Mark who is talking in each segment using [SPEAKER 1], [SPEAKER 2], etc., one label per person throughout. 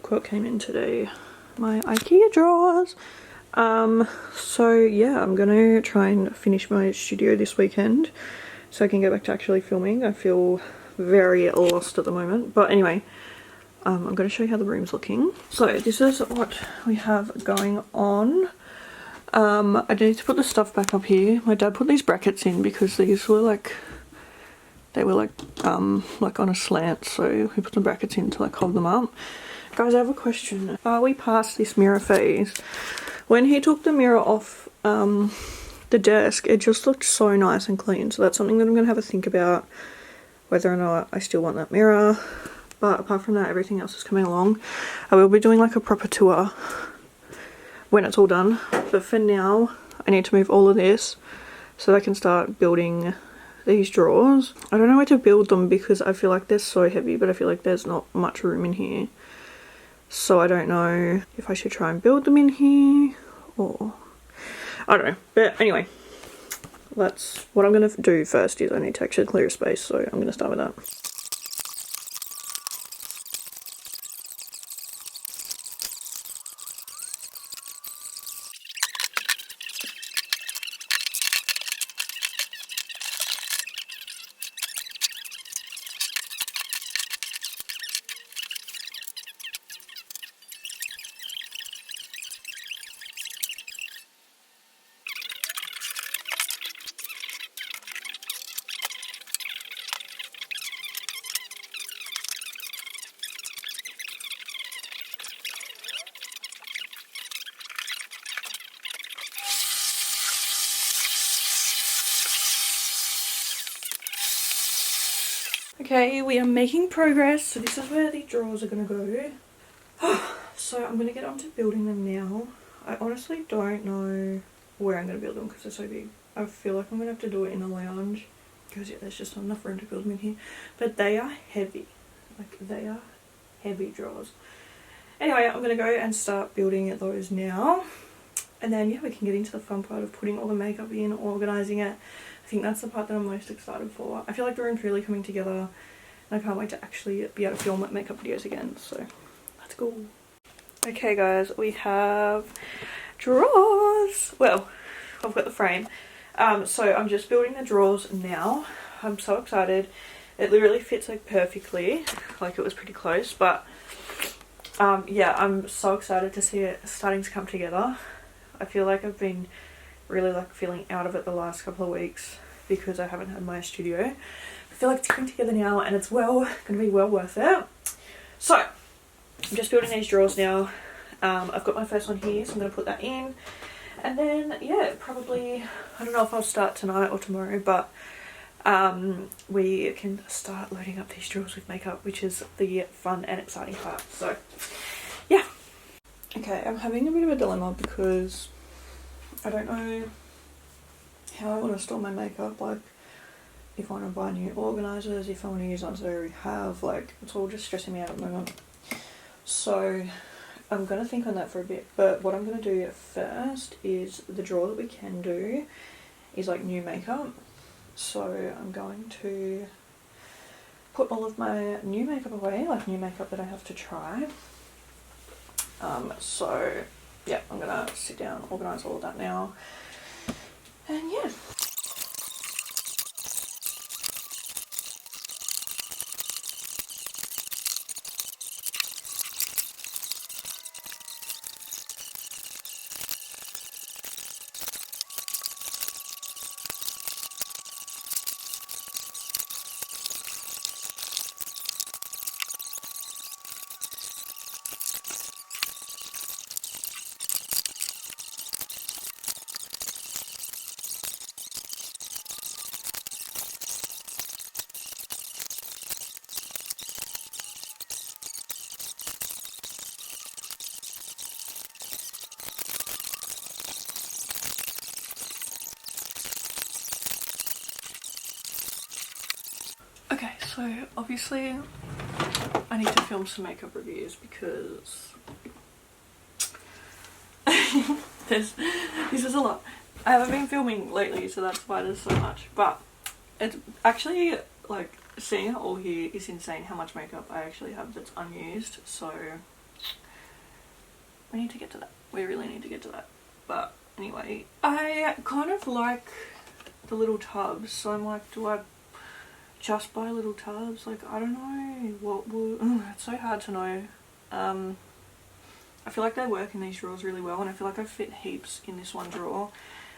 [SPEAKER 1] look what came in today. My IKEA drawers. So yeah, I'm gonna try and finish my studio this weekend so I can get back to actually filming. I feel very lost at the moment, but anyway, I'm gonna show you how the room's looking. So this is what we have going on. I need to put the stuff back up here. My dad put these brackets in because these were like, they were like on a slant, so we put the brackets in to like hold them up. Guys, I have a question. Are we past this mirror phase? When he took the mirror off the desk, it just looked so nice and clean. So that's something that I'm going to have a think about, whether or not I still want that mirror. But apart from that, everything else is coming along. I will be doing like a proper tour when it's all done. But for now, I need to move all of this so that I can start building these drawers. I don't know where to build them because I feel like they're so heavy, but I feel like there's not much room in here. So I don't know if I should try and build them in here or I don't know. But anyway, that's what I'm going to do first. Is I need to actually clear a space, so I'm going to start with that. Okay, we are making progress. So this is where the drawers are going to go. So I'm going to get onto building them now. I honestly don't know where I'm going to build them because they're so big. I feel like I'm going to have to do it in the lounge because yeah, there's just not enough room to build them in here. But they are heavy. Like, they are heavy drawers. Anyway, I'm going to go and start building those now. And then yeah, we can get into the fun part of putting all the makeup in, organising it. I think that's the part that I'm most excited for. I feel like the room's really coming together and I can't wait to actually be able to film makeup videos again, so let's go. Okay guys, we have drawers. Well, I've got the frame. So I'm just building the drawers now. I'm so excited. It literally fits like perfectly, like it was pretty close, but yeah, I'm so excited to see it starting to come together. I feel like I've been really like feeling out of it the last couple of weeks because I haven't had my studio. I feel like it's coming together now and it's going to be well worth it. So I'm just building these drawers now. I've got my first one here, so I'm going to put that in, and then yeah, probably, I don't know if I'll start tonight or tomorrow, but we can start loading up these drawers with makeup, which is the fun and exciting part. So yeah. Okay, I'm having a bit of a dilemma because I don't know how I want to store my makeup, like if I want to buy new organisers, if I want to use ones that I already have, like it's all just stressing me out at the moment. So I'm going to think on that for a bit, but what I'm going to do first is the drawer that we can do is like new makeup. So I'm going to put all of my new makeup away, like new makeup that I have to try. So yeah, I'm gonna sit down, organise all of that now, and yeah. Okay, so obviously I need to film some makeup reviews because this is a lot. I haven't been filming lately, so that's why there's so much, but it's actually like seeing it all here is insane how much makeup I actually have that's unused. So We need to get to that. We really need to get to that. But anyway, I kind of like the little tubs, so I'm like, do I just buy little tubs? Like, I don't know what would, it's so hard to know. I feel like they work in these drawers really well, and I feel like I fit heaps in this one drawer.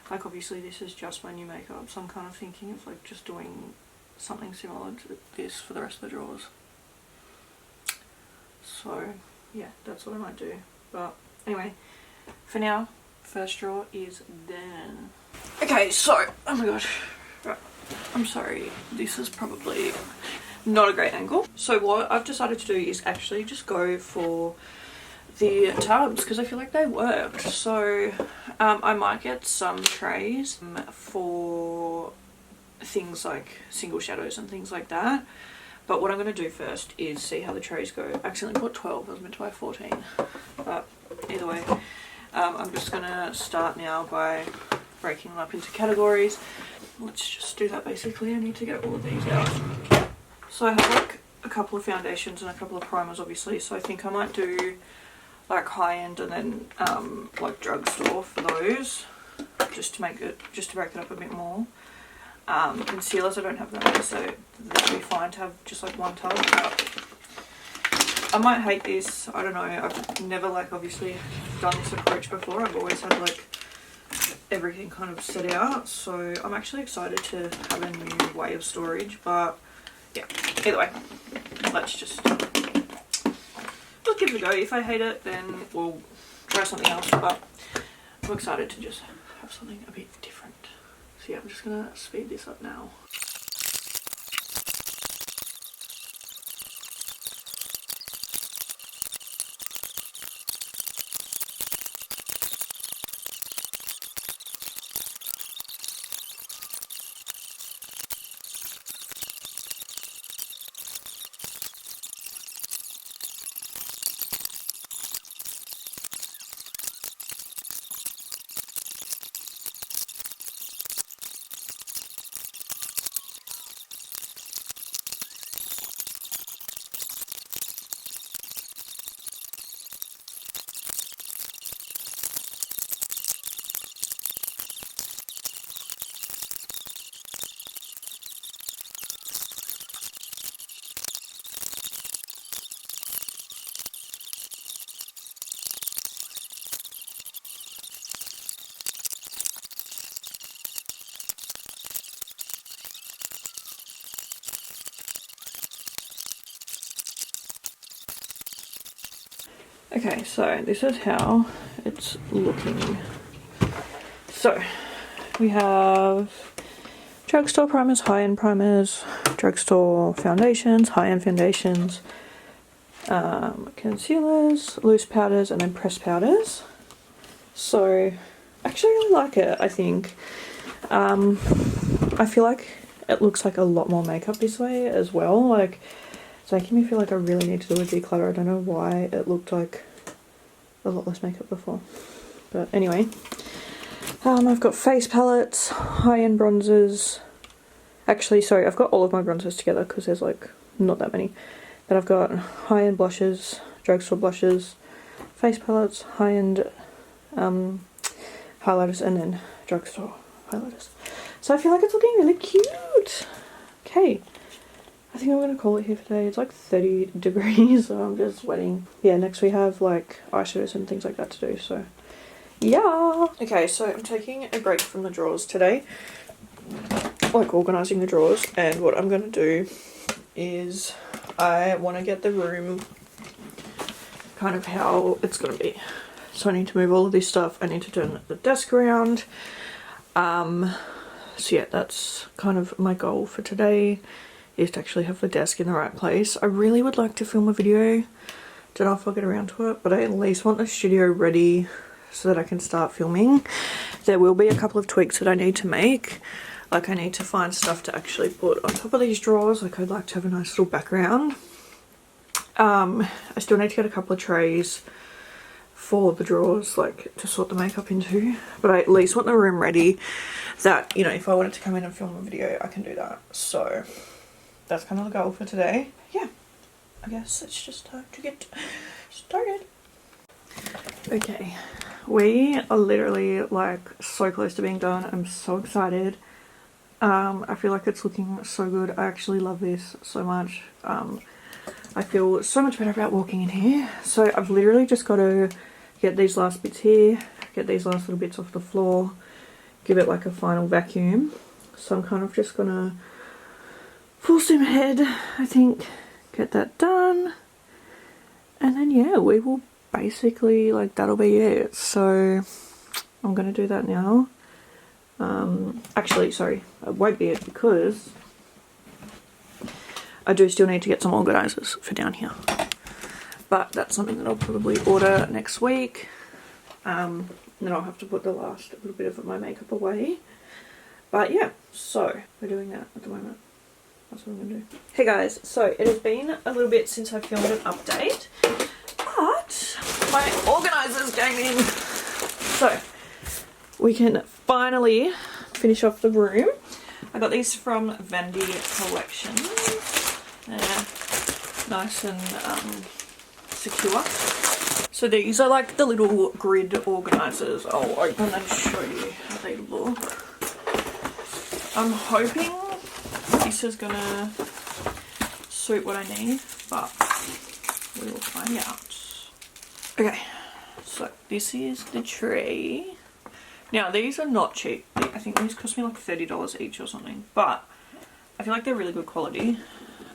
[SPEAKER 1] Like, obviously this is just my new makeup, so I'm kind of thinking of like just doing something similar to this for the rest of the drawers. So yeah, that's what I might do. But anyway, for now, first drawer is done. Okay, so, oh my god, right, I'm sorry, this is probably not a great angle. So what I've decided to do is actually just go for the tubs, because I feel like they worked. So I might get some trays for things like single shadows and things like that. But what I'm going to do first is see how the trays go. I accidentally bought 12, I was meant to buy 14. But either way, I'm just going to start now by breaking them up into categories. Let's just do that basically. I need to get all of these out. So I have like a couple of foundations and a couple of primers obviously, so I think I might do like high-end and then like drugstore for those, just to break it up a bit more. Concealers, I don't have that many, so that'd be fine to have just like one tub. But I might hate this, I don't know. I've never like obviously done this approach before. I've always had like everything kind of set out, so I'm actually excited to have a new way of storage. But yeah, either way, let's just give it a go. If I hate it, then we'll try something else, but I'm excited to just have something a bit different. So yeah, I'm just gonna speed this up now. Okay, so this is how it's looking. So we have drugstore primers, high-end primers, drugstore foundations, high-end foundations, concealers, loose powders, and then pressed powders. So I actually really like it, I think. I feel like it looks like a lot more makeup this way as well. Like, it's making me feel like I really need to do a declutter. I don't know why it looked like a lot less makeup before. But anyway, I've got face palettes, high-end bronzers. Actually, sorry, I've got all of my bronzers together because there's like not that many. But I've got high-end blushes, drugstore blushes, face palettes, high-end highlighters, and then drugstore highlighters. So I feel like it's looking really cute. Okay, I think I'm going to call it here for today. It's like 30 degrees, so I'm just sweating. Yeah, next we have like eyeshadows and things like that to do, so yeah. Okay, so I'm taking a break from the drawers today, like organising the drawers, and what I'm going to do is I want to get the room kind of how it's going to be. So I need to move all of this stuff. I need to turn the desk around. So yeah, that's kind of my goal for today, is to actually have the desk in the right place. I really would like to film a video. Don't know if I'll get around to it, but I at least want the studio ready so that I can start filming. There will be a couple of tweaks that I need to make. Like, I need to find stuff to actually put on top of these drawers. Like, I'd like to have a nice little background. I still need to get a couple of trays for the drawers, like to sort the makeup into, but I at least want the room ready that, you know, if I wanted to come in and film a video, I can do that. So that's kind of the goal for today. Yeah, I guess it's just time to get started. Okay, we are literally like so close to being done. I'm so excited. I feel like it's looking so good. I actually love this so much. I feel so much better about walking in here. So I've literally just got to get these last bits here, get these last little bits off the floor, give it like a final vacuum. So I'm kind of just gonna full steam ahead, I think, get that done. And then yeah, we will basically, like, that'll be it. So I'm gonna do that now. Actually, sorry, it won't be it because I do still need to get some organisers for down here. But that's something that I'll probably order next week. Then I'll have to put the last little bit of my makeup away. But yeah, so we're doing that at the moment. That's what I'm going to do. Hey guys, so it has been a little bit since I filmed an update. But my organisers came in. So we can finally finish off the room. I got these from Vanity Collections. They're nice and secure. So these are like the little grid organisers. I'll open and show you how they look. I'm hoping this is gonna suit what I need, but we will find out. Okay, so this is the tray. Now these are not cheap. I think these cost me like $30 each or something, but I feel like they're really good quality.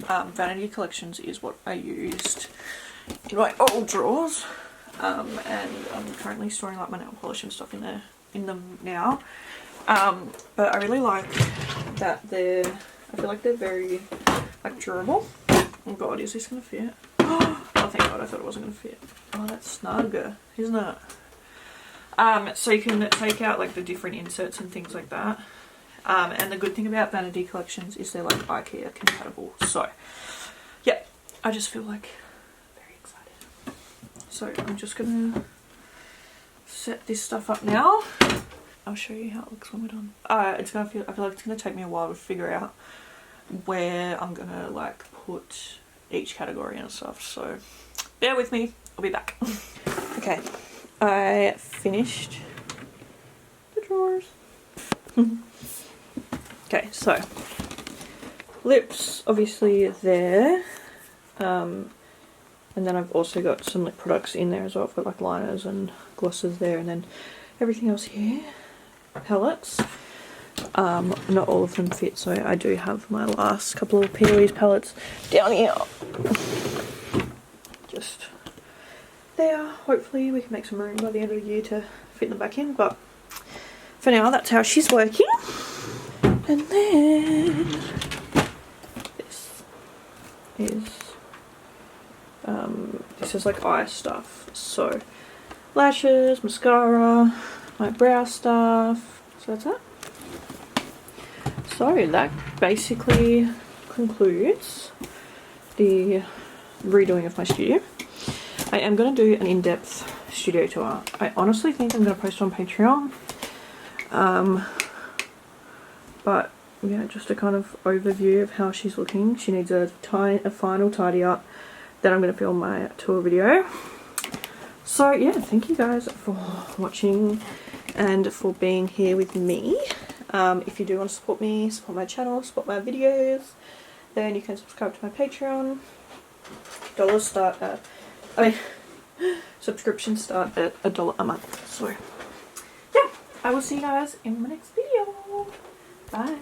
[SPEAKER 1] Vanity Collections is what I used in my old drawers, and I'm currently storing like my nail polish and stuff in them now. But I really like that I feel like they're very like durable. Oh god, is this gonna fit? Oh thank god, I thought it wasn't gonna fit. Oh, that's snug, isn't it? So you can take out like the different inserts and things like that. And the good thing about Vanity Collections is they're like IKEA compatible. So yeah, I just feel like very excited. So I'm just gonna set this stuff up now. I'll show you how it looks when we're done. I feel like it's gonna take me a while to figure out where I'm gonna like put each category and stuff. So bear with me, I'll be back. Okay, I finished the drawers. Okay, so lips obviously there, and then I've also got some lip products in there as well. I've got like liners and glosses there, and then everything else here. Palettes. Not all of them fit, so I do have my last couple of P.O.E.'s palettes down here. Just there. Hopefully we can make some room by the end of the year to fit them back in, but for now that's how she's working. And then this is like eye stuff. So lashes, mascara, my brow stuff. So that's that. So that basically concludes the redoing of my studio. I am going to do an in-depth studio tour. I honestly think I'm going to post on Patreon. But yeah, just a kind of overview of how she's looking. She needs a final tidy up. Then I'm going to film my tour video. So yeah, thank you guys for watching and for being here with me. If you do want to support me, support my channel, support my videos, then you can subscribe to my Patreon. Subscriptions start at $1 a month. So yeah, I will see you guys in my next video. Bye.